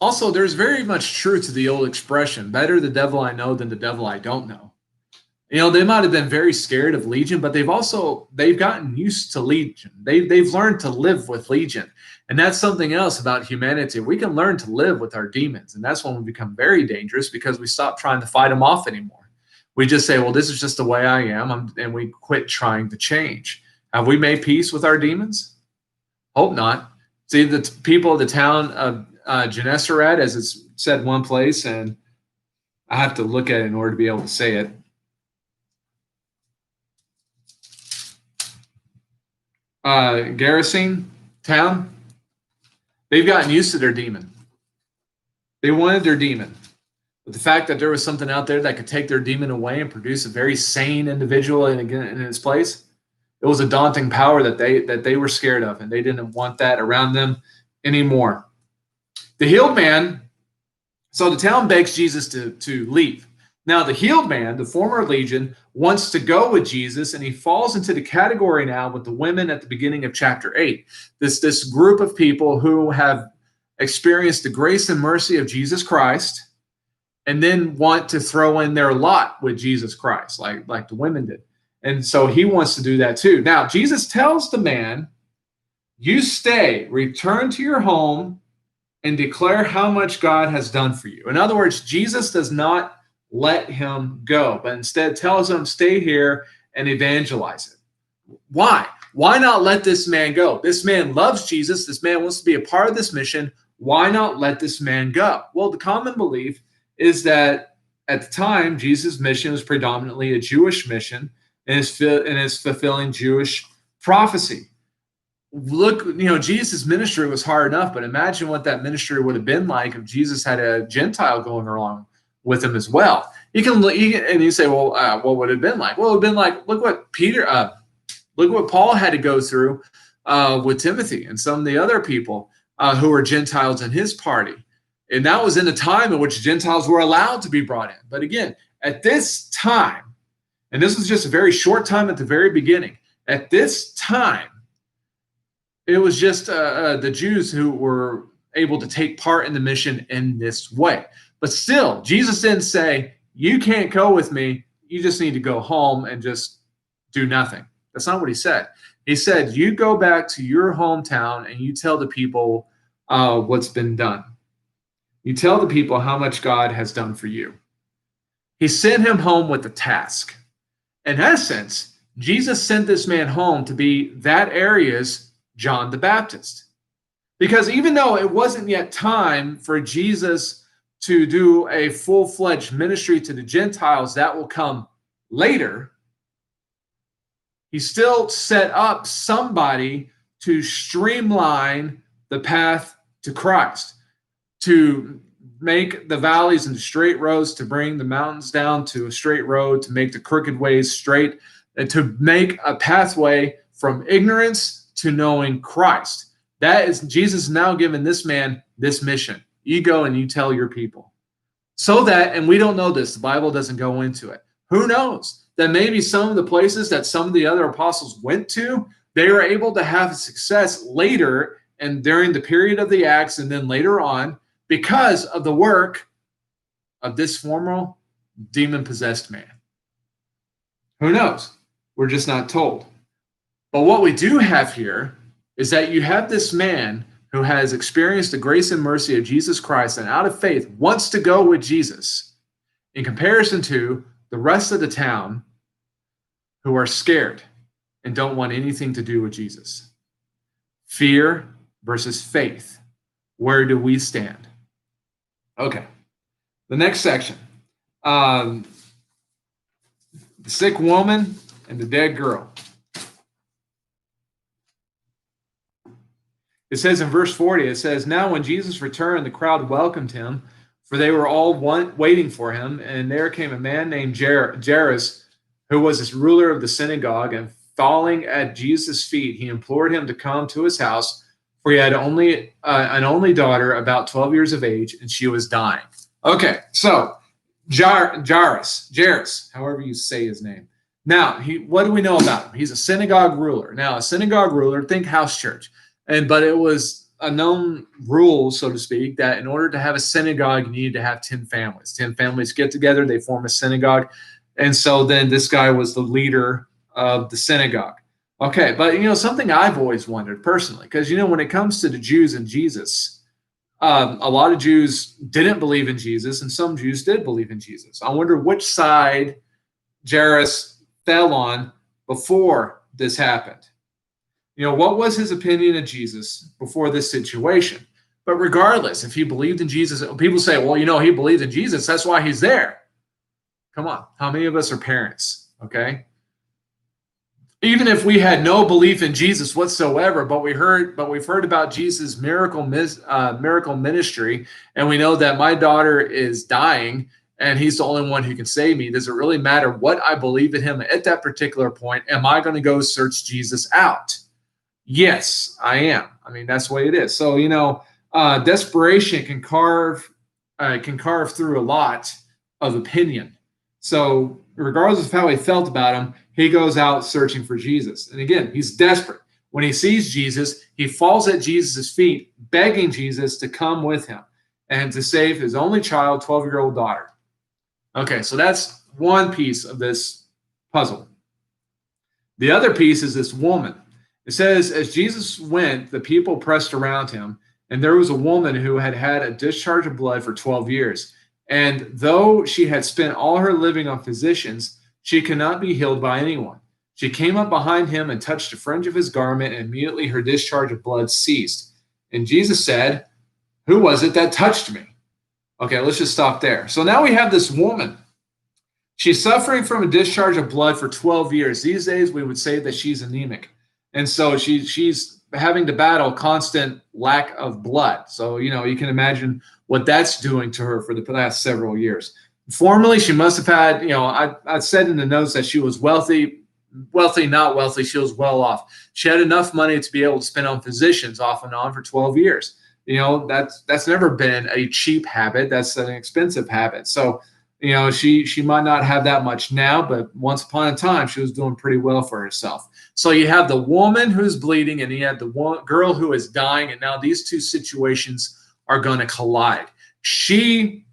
Also, there's very much truth to the old expression, better the devil I know than the devil I don't know. You know, they might have been very scared of Legion, but they've gotten used to Legion. They've learned to live with Legion. And that's something else about humanity. We can learn to live with our demons. And that's when we become very dangerous, because we stop trying to fight them off anymore. We just say, well, this is just the way I am. And we quit trying to change. Have we made peace with our demons? Hope not. See, the people of the town of Gennesaret, as it's said one place, and I have to look at it in order to be able to say it. Gerasene town, they've gotten used to their demon. They wanted their demon. But the fact that there was something out there that could take their demon away and produce a very sane individual in its place, it was a daunting power that they were scared of, and they didn't want that around them anymore. The healed man, so the town begs Jesus to leave. Now, the healed man, the former Legion, wants to go with Jesus, and he falls into the category now with the women at the beginning of chapter 8. This group of people who have experienced the grace and mercy of Jesus Christ, and then want to throw in their lot with Jesus Christ, like the women did. And so he wants to do that too. Now, Jesus tells the man, you stay, return to your home, and declare how much God has done for you. In other words, Jesus does not let him go, but instead tells him, stay here and evangelize it. Why? Why not let this man go? This man loves Jesus. This man wants to be a part of this mission. Why not let this man go? Well, the common belief is that at the time, Jesus' mission was predominantly a Jewish mission, and is fulfilling Jewish prophecy. Look, Jesus' ministry was hard enough, but imagine what that ministry would have been like if Jesus had a Gentile going along with him as well. And you say, well, what would it have been like? Well, it would have been like, look what Paul had to go through with Timothy and some of the other people who were Gentiles in his party. And that was in a time in which Gentiles were allowed to be brought in. But again, at this time, and this was just a very short time at the very beginning, at this time, it was just the Jews who were able to take part in the mission in this way. But still, Jesus didn't say, you can't go with me. You just need to go home and just do nothing. That's not what he said. He said, you go back to your hometown and you tell the people what's been done. You tell the people how much God has done for you. He sent him home with a task. In essence, Jesus sent this man home to be that area's John the Baptist. Because even though it wasn't yet time for Jesus to do a full-fledged ministry to the Gentiles, that will come later, he still set up somebody to streamline the path to Christ, to make the valleys into straight roads, to bring the mountains down to a straight road, to make the crooked ways straight, and to make a pathway from ignorance to knowing Christ. That is, Jesus now given this man this mission. You go and you tell your people. So that, and we don't know this, the Bible doesn't go into it. Who knows? That maybe some of the places that some of the other apostles went to, they were able to have success later and during the period of the Acts and then later on because of the work of this former demon-possessed man. Who knows? We're just not told. But what we do have here is that you have this man who has experienced the grace and mercy of Jesus Christ and out of faith wants to go with Jesus in comparison to the rest of the town who are scared and don't want anything to do with Jesus. Fear versus faith. Where do we stand? Okay. The next section. The sick woman and the dead girl. It says in verse 40, it says, now when Jesus returned, the crowd welcomed him, for they were all waiting for him. And there came a man named Jairus, who was this ruler of the synagogue, and falling at Jesus' feet, he implored him to come to his house, for he had an only daughter, about 12 years of age, and she was dying. Okay, so Jairus, however you say his name. Now, what do we know about him? He's a synagogue ruler. Now, a synagogue ruler, think house church. But it was a known rule, so to speak, that in order to have a synagogue, you needed to have 10 families. 10 families get together, they form a synagogue. And so then this guy was the leader of the synagogue. Okay, but something I've always wondered personally, because when it comes to the Jews and Jesus, a lot of Jews didn't believe in Jesus, and some Jews did believe in Jesus. I wonder which side Jairus fell on before this happened. What was his opinion of Jesus before this situation? But regardless, if he believed in Jesus, people say, well, he believed in Jesus, that's why he's there. Come on, how many of us are parents, okay? Even if we had no belief in Jesus whatsoever, but we've heard about Jesus' miracle ministry, and we know that my daughter is dying, and he's the only one who can save me. Does it really matter what I believe in him at that particular point? Am I going to go search Jesus out? Yes, I am. I mean, that's the way it is. So desperation can carve through a lot of opinion. So regardless of how he felt about him, he goes out searching for Jesus. And again, he's desperate. When he sees Jesus, he falls at Jesus' feet, begging Jesus to come with him and to save his only child, 12-year-old daughter. Okay, so that's one piece of this puzzle. The other piece is this woman. It says, as Jesus went, the people pressed around him, and there was a woman who had had a discharge of blood for 12 years. And though she had spent all her living on physicians, she could not be healed by anyone. She came up behind him and touched the fringe of his garment, and immediately her discharge of blood ceased. And Jesus said, who was it that touched me? Okay, let's just stop there. So now we have this woman. She's suffering from a discharge of blood for 12 years. These days, we would say that she's anemic. And so she's having to battle constant lack of blood. So, you can imagine what that's doing to her for the last several years. Formerly, she must have had, I said in the notes that she was wealthy, not wealthy. She was well off. She had enough money to be able to spend on physicians off and on for 12 years. That's never been a cheap habit. That's an expensive habit. So, she might not have that much now, but once upon a time, she was doing pretty well for herself. So you have the woman who's bleeding, and you have the girl who is dying, and now these two situations are going to collide. She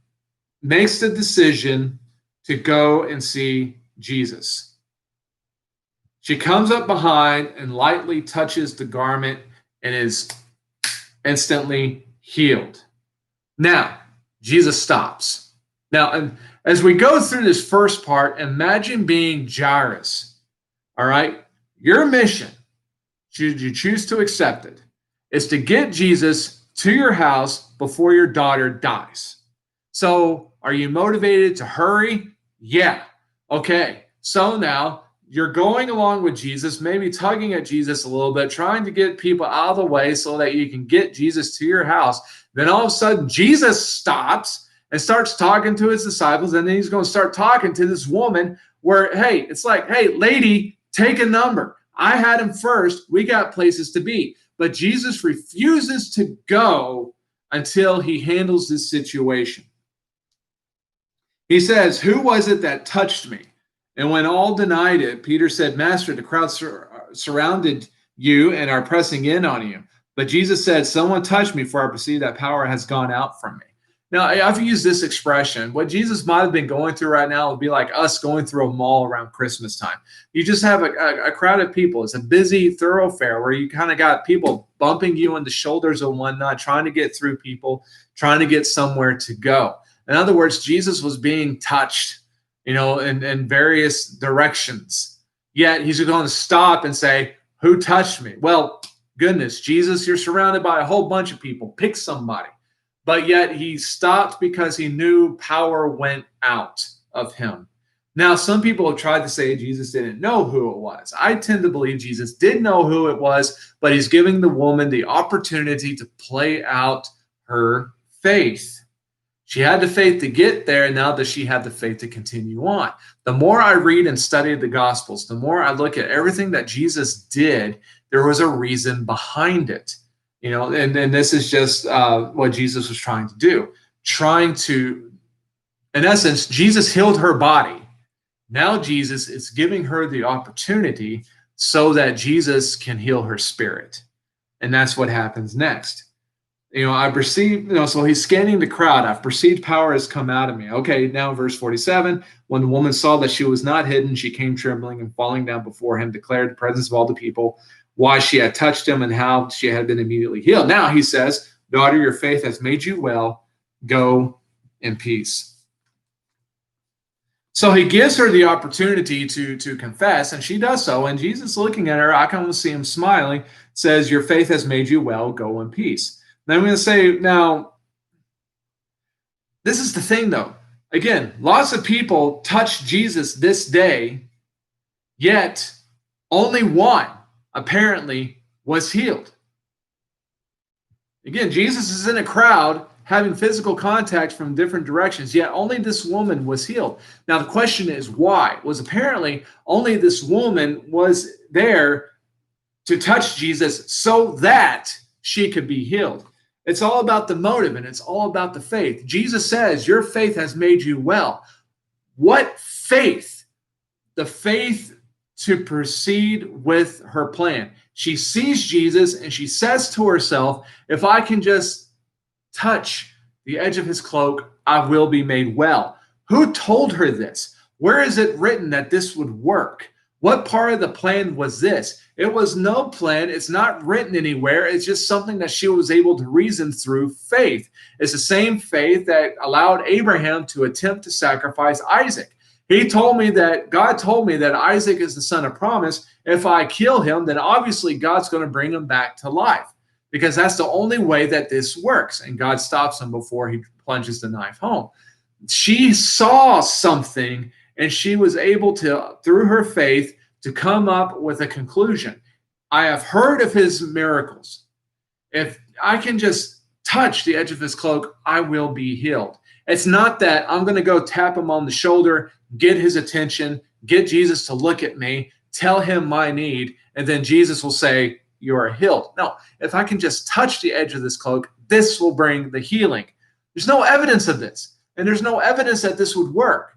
makes the decision to go and see Jesus. She comes up behind and lightly touches the garment and is instantly healed. Now, Jesus stops. Now, and as we go through this first part, imagine being Jairus. All right? Your mission, should you choose to accept it, is to get Jesus to your house before your daughter dies. So are you motivated to hurry? Yeah. Okay. So now you're going along with Jesus, maybe tugging at Jesus a little bit, trying to get people out of the way so that you can get Jesus to your house. Then all of a sudden, Jesus stops and starts talking to his disciples, and then he's going to start talking to this woman where, hey, it's like, hey, lady, take a number. I had him first. We got places to be. But Jesus refuses to go until he handles this situation. He says, who was it that touched me? And when all denied it, Peter said, Master, the crowd surrounded you and are pressing in on you. But Jesus said, someone touched me, for I perceive that power has gone out from me. Now, I've used this expression. What Jesus might have been going through right now would be like us going through a mall around Christmas time. You just have a crowd of people. It's a busy thoroughfare where you kind of got people bumping you in the shoulders and whatnot, trying to get through people, trying to get somewhere to go. In other words, Jesus was being touched, in various directions. Yet he's going to stop and say, who touched me? Well, goodness, Jesus, you're surrounded by a whole bunch of people. Pick somebody. But yet he stopped because he knew power went out of him. Now, some people have tried to say Jesus didn't know who it was. I tend to believe Jesus did know who it was, but he's giving the woman the opportunity to play out her faith. She had the faith to get there, and now that she had the faith to continue on. The more I read and study the Gospels, the more I look at everything that Jesus did, there was a reason behind it. And this is just what Jesus was trying to do, trying to In essence, Jesus healed her body. Now Jesus is giving her the opportunity so that Jesus can heal her spirit. And that's what happens next. I perceive, so he's scanning the crowd. I've perceived power has come out of me. Okay, now verse 47, when the woman saw that she was not hidden, she came trembling and falling down before him, declared in the presence of all the people why she had touched him and how she had been immediately healed. Now he says, daughter, your faith has made you well. Go in peace. So he gives her the opportunity to confess, and she does so. And Jesus, looking at her, I can almost see him smiling, says, your faith has made you well. Go in peace. Now I'm going to say, now, this is the thing, though. Again, lots of people touch Jesus this day, yet only one apparently was healed. Again, Jesus is in a crowd having physical contact from different directions, yet only this woman was healed. Now, the question is why? Was apparently only this woman was there to touch Jesus so that she could be healed. It's all about the motive, and it's all about the faith. Jesus says, your faith has made you well. What faith? The faith to proceed with her plan. She sees Jesus and she says to herself, if I can just touch the edge of his cloak, I will be made well. Who told her this? Where is it written that this would work? What part of the plan was this? It was no plan. It's not written anywhere. It's just something that she was able to reason through faith. It's the same faith that allowed Abraham to attempt to sacrifice Isaac. God told me that Isaac is the son of promise. If I kill him, then obviously God's going to bring him back to life, because that's the only way that this works. And God stops him before he plunges the knife home. She saw something, and she was able to, through her faith, to come up with a conclusion. I have heard of his miracles. If I can just touch the edge of his cloak, I will be healed. It's not that I'm going to go tap him on the shoulder, get his attention, get Jesus to look at me, tell him my need, and then Jesus will say, you are healed. No, if I can just touch the edge of this cloak, this will bring the healing. There's no evidence of this, and there's no evidence that this would work.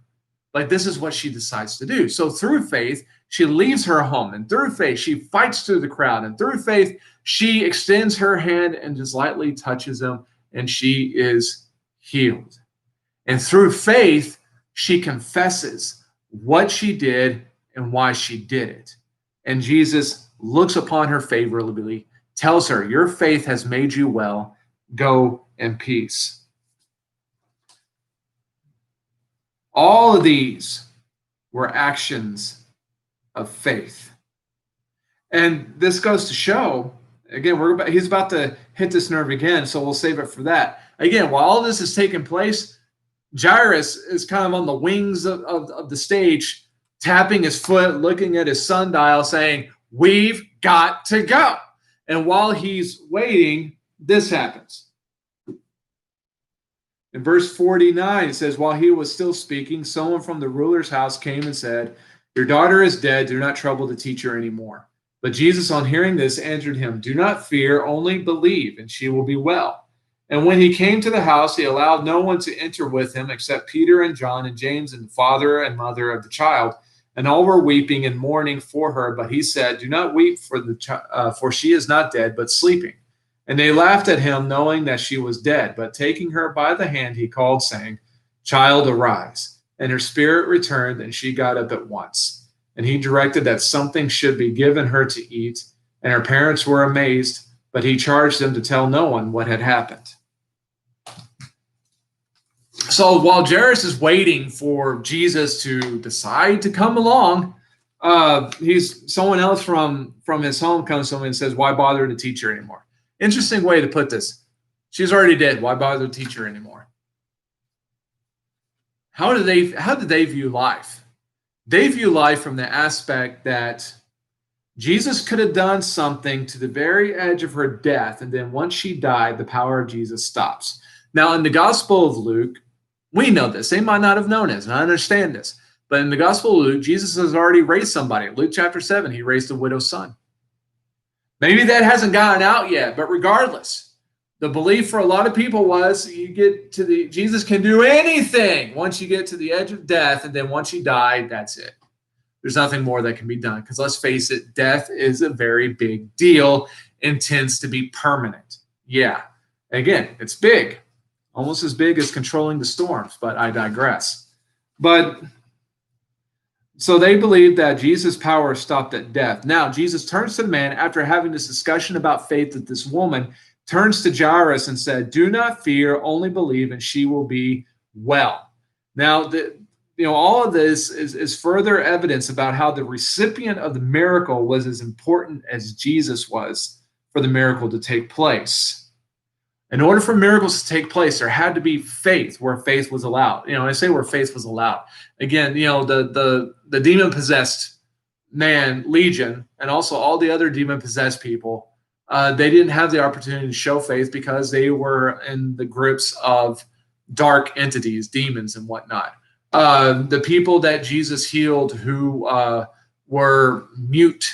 But this is what she decides to do. So through faith, she leaves her home, and through faith, she fights through the crowd, and through faith, she extends her hand and just lightly touches him, and she is healed. And through faith, she confesses what she did and why she did it. And Jesus looks upon her favorably, tells her, your faith has made you well. Go in peace. All of these were actions of faith. And this goes to show, again, he's about to hit this nerve again, so we'll save it for that. Again, while all this is taking place, Jairus is kind of on the wings of the stage, tapping his foot, looking at his sundial, saying, we've got to go. And while he's waiting, this happens. In verse 49, it says, while he was still speaking, someone from the ruler's house came and said, your daughter is dead. Do not trouble the teacher anymore. But Jesus, on hearing this, answered him, do not fear, only believe, and she will be well. And when he came to the house, he allowed no one to enter with him except Peter and John and James and the father and mother of the child. And all were weeping and mourning for her. But he said, do not weep for she is not dead, but sleeping. And they laughed at him, knowing that she was dead. But taking her by the hand, he called, saying, child, arise. And her spirit returned, and she got up at once. And he directed that something should be given her to eat. And her parents were amazed, but he charged them to tell no one what had happened. So while Jairus is waiting for Jesus to decide to come along, someone else from his home comes to him and says, why bother to teach her anymore? Interesting way to put this. She's already dead. Why bother to teach her anymore? How did they view life? They view life from the aspect that Jesus could have done something to the very edge of her death, and then once she died, the power of Jesus stops. Now, in the Gospel of Luke, we know this. They might not have known this, and I understand this. But in the Gospel of Luke, Jesus has already raised somebody. Luke chapter 7, he raised a widow's son. Maybe that hasn't gotten out yet, but regardless, The belief for a lot of people was you get to Jesus can do anything once you get to the edge of death, and then once you die, that's it. There's nothing more that can be done, because let's face it, death is a very big deal and tends to be permanent. Yeah. Again, it's big, almost as big as controlling the storms, but I digress. But so they believed that Jesus' power stopped at death. Now, Jesus turns to the man after having this discussion about faith with this woman, turns to Jairus and said, "Do not fear, only believe, and she will be well." Now, all of this is further evidence about how the recipient of the miracle was as important as Jesus was for the miracle to take place. In order for miracles to take place, there had to be faith where faith was allowed. I say where faith was allowed. Again, the demon-possessed man, Legion, and also all the other demon-possessed people, they didn't have the opportunity to show faith because they were in the grips of dark entities, demons, and whatnot. The people that Jesus healed who were mute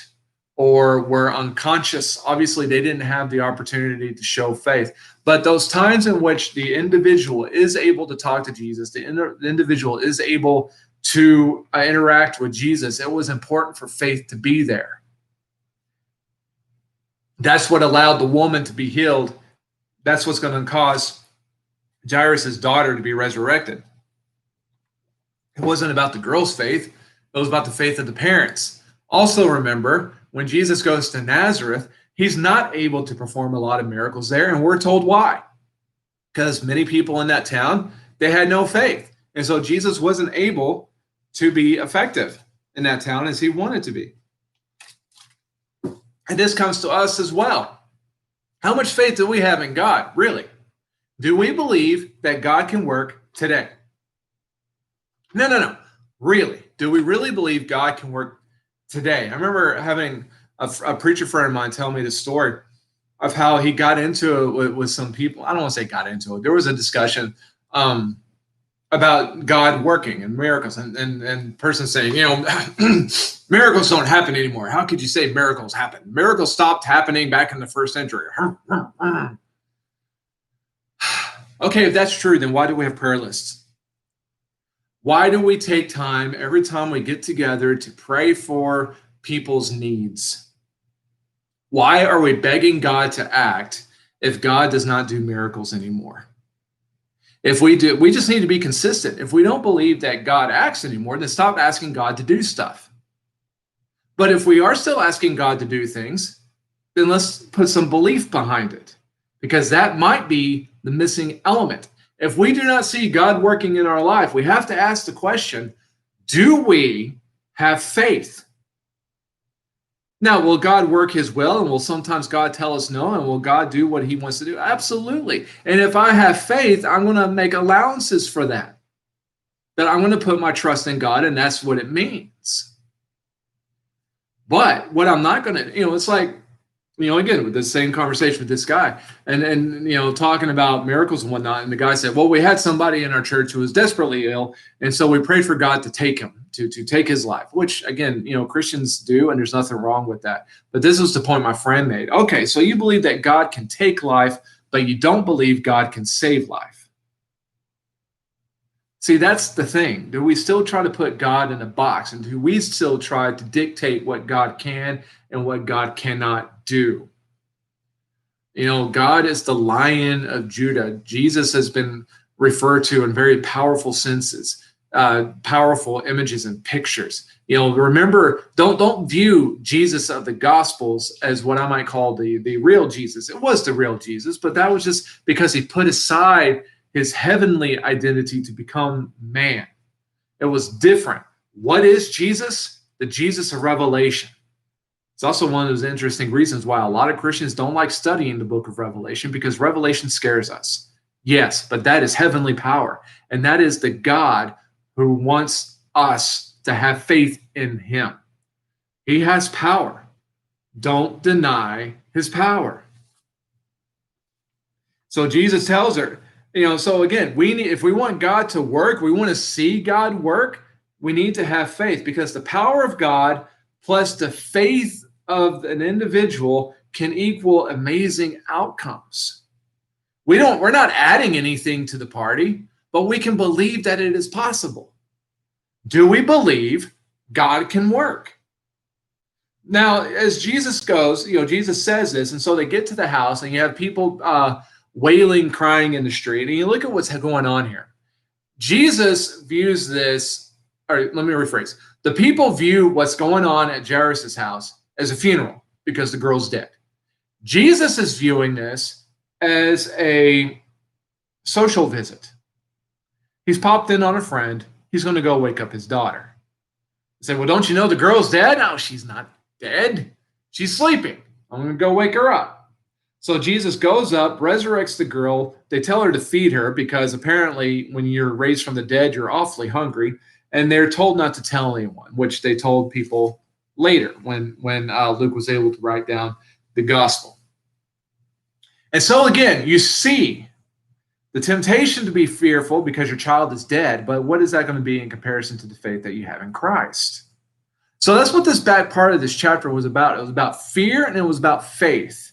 or were unconscious, obviously they didn't have the opportunity to show faith. But those times in which the individual is able to talk to Jesus, the individual is able to interact with Jesus, it was important for faith to be there. That's what allowed the woman to be healed. That's what's going to cause Jairus' daughter to be resurrected. It wasn't about the girl's faith. It was about the faith of the parents. Also remember, when Jesus goes to Nazareth, he's not able to perform a lot of miracles there, and we're told why. Because many people in that town, they had no faith. And so Jesus wasn't able to be effective in that town as he wanted to be. And this comes to us as well. How much faith do we have in God, really? Do we believe that God can work today? No. Really. Do we really believe God can work today? I remember having a preacher friend of mine tell me the story of how he got into it with some people. I don't want to say got into it. There was a discussion about God working and miracles, and person saying, miracles don't happen anymore. How could you say miracles happen? Miracles stopped happening back in the first century. Okay, if that's true, then why do we have prayer lists? Why do we take time every time we get together to pray for people's needs? Why are we begging God to act if God does not do miracles anymore? If we do, we just need to be consistent. If we don't believe that God acts anymore, then stop asking God to do stuff. But if we are still asking God to do things, then let's put some belief behind it, because that might be the missing element. If we do not see God working in our life, we have to ask the question, do we have faith? Now, will God work his will, and will sometimes God tell us no, and will God do what he wants to do? Absolutely. And if I have faith, I'm going to make allowances for that. That I'm going to put my trust in God, and that's what it means. But what I'm not going to, it's like, again, with the same conversation with this guy and talking about miracles and whatnot. And the guy said, well, we had somebody in our church who was desperately ill. And so we prayed for God to take him, to take his life, which again, Christians do. And there's nothing wrong with that. But this was the point my friend made. Okay, so you believe that God can take life, but you don't believe God can save life. See, that's the thing. Do we still try to put God in a box? And do we still try to dictate what God can and what God cannot do? God is the Lion of Judah. Jesus has been referred to in very powerful senses, powerful images and pictures. Remember, don't view Jesus of the Gospels as what I might call the real Jesus. It was the real Jesus, but that was just because he put aside his heavenly identity to become man. It was different. What is Jesus? The Jesus of Revelation. It's also one of those interesting reasons why a lot of Christians don't like studying the book of Revelation, because Revelation scares us. Yes, but that is heavenly power. And that is the God who wants us to have faith in him. He has power. Don't deny his power. So Jesus tells her, so again, if we want God to work, we want to see God work, we need to have faith, because the power of God plus the faith of an individual can equal amazing outcomes. We're not adding anything to the party, but we can believe that it is possible. Do we believe God can work? Now, as Jesus goes, Jesus says this, and so they get to the house, and you have people wailing, crying in the street, and you look at what's going on here. Jesus views this, or let me rephrase. The people view what's going on at Jairus' house as a funeral because the girl's dead. Jesus is viewing this as a social visit. He's popped in on a friend. He's going to go wake up his daughter. He said, well, don't you know the girl's dead? No, she's not dead. She's sleeping. I'm going to go wake her up. So Jesus goes up, resurrects the girl. They tell her to feed her because apparently when you're raised from the dead, you're awfully hungry. And they're told not to tell anyone, which they told people later when Luke was able to write down the gospel. And so again, you see the temptation to be fearful because your child is dead, but what is that going to be in comparison to the faith that you have in Christ? So that's what this back part of this chapter was about. It was about fear and it was about faith.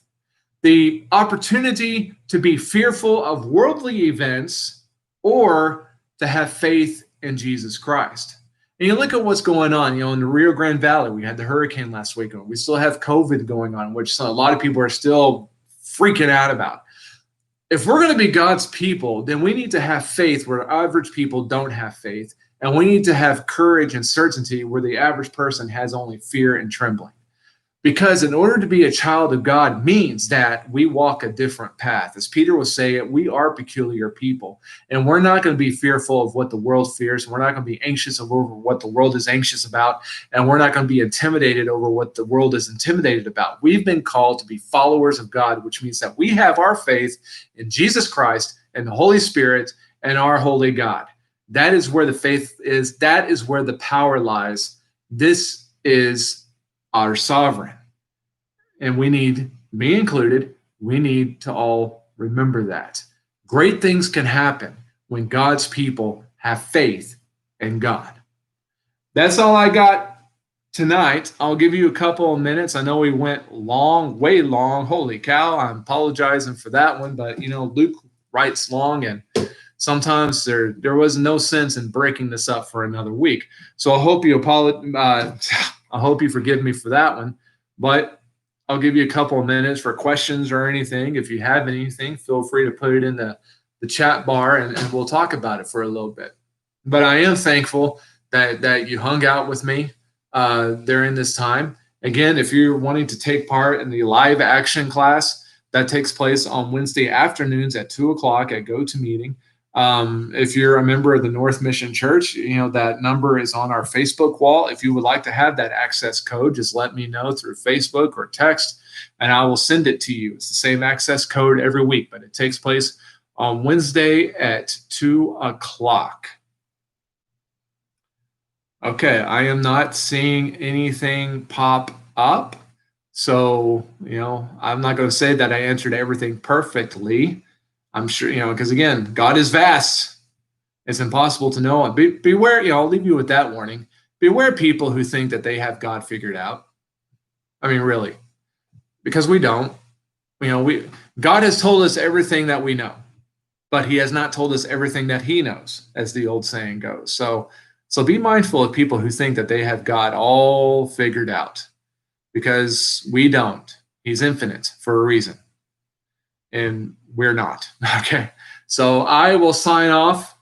The opportunity to be fearful of worldly events or to have faith in Jesus Christ. And you look at what's going on, in the Rio Grande Valley, we had the hurricane last week. We still have COVID going on, which a lot of people are still freaking out about. If we're going to be God's people, then we need to have faith where average people don't have faith. And we need to have courage and certainty where the average person has only fear and trembling. Because in order to be a child of God means that we walk a different path. As Peter was saying, we are peculiar people. And we're not going to be fearful of what the world fears. And we're not going to be anxious over what the world is anxious about. And we're not going to be intimidated over what the world is intimidated about. We've been called to be followers of God, which means that we have our faith in Jesus Christ and the Holy Spirit and our holy God. That is where the faith is. That is where the power lies. This is our sovereign. And we need, me included, we need to all remember that. Great things can happen when God's people have faith in God. That's all I got tonight. I'll give you a couple of minutes. I know we went long, way long. Holy cow, I'm apologizing for that one. But, Luke writes long, and sometimes there was no sense in breaking this up for another week. So I hope you I hope you forgive me for that one, but I'll give you a couple of minutes for questions or anything. If you have anything, feel free to put it in the chat bar and we'll talk about it for a little bit. But I am thankful that you hung out with me during this time. Again, if you're wanting to take part in the live action class, that takes place on Wednesday afternoons at 2:00 at GoToMeeting. If you're a member of the North Mission Church, that number is on our Facebook wall. If you would like to have that access code, just let me know through Facebook or text, and I will send it to you. It's the same access code every week, but it takes place on Wednesday at 2:00. Okay, I am not seeing anything pop up. So, I'm not going to say that I answered everything perfectly. I'm sure, because again, God is vast. It's impossible to know. Beware, I'll leave you with that warning. Beware people who think that they have God figured out. I mean, really, because we don't. God has told us everything that we know, but he has not told us everything that he knows, as the old saying goes. So be mindful of people who think that they have God all figured out, because we don't. He's infinite for a reason. And we're not. Okay. So I will sign off.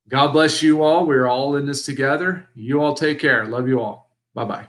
God bless you all. We're all in this together. You all take care. Love you all. Bye-bye.